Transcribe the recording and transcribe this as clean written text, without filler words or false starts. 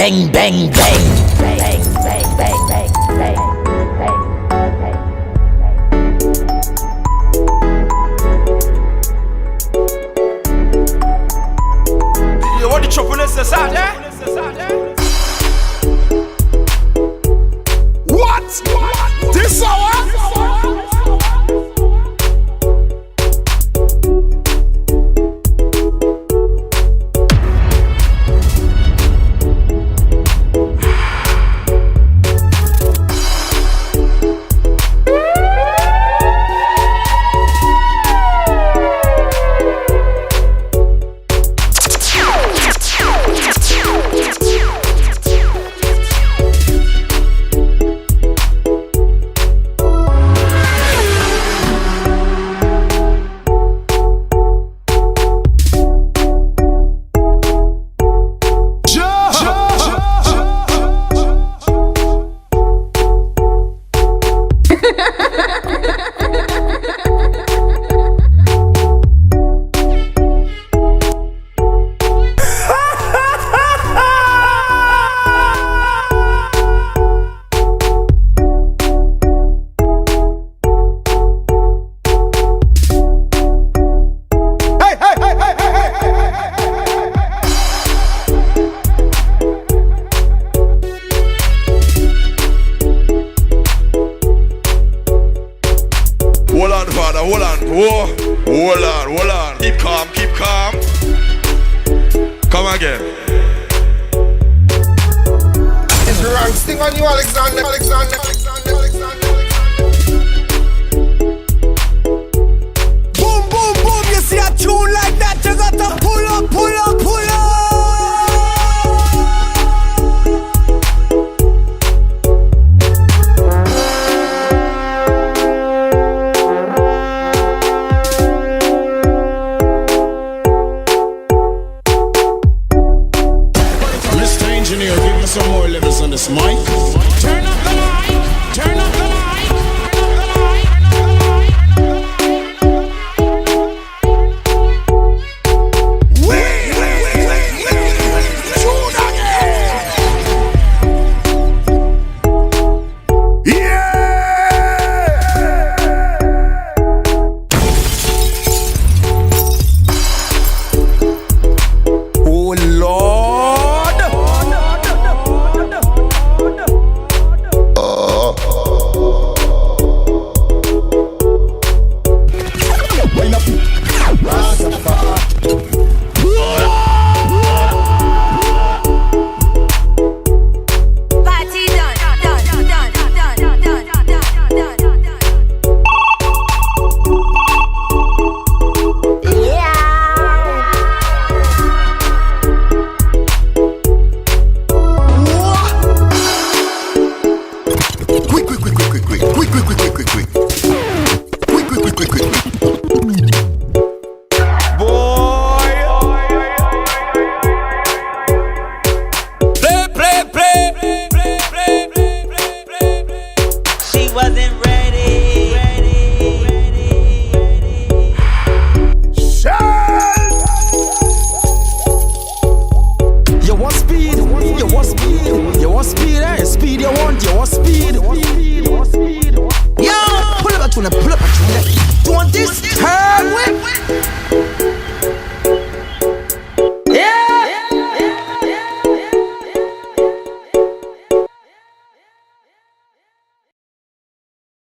bang, bang, bang. Bang, bang, bang, bang, bang, bang. You want the choppiness inside, eh? What? This hour? Hold on. Keep calm. Come again. It's the wrong sting on you, Alexander. Boom, boom, boom, you see a tune like that, you gotta pull up. Mr. Engineer, give me some more levels on this mic.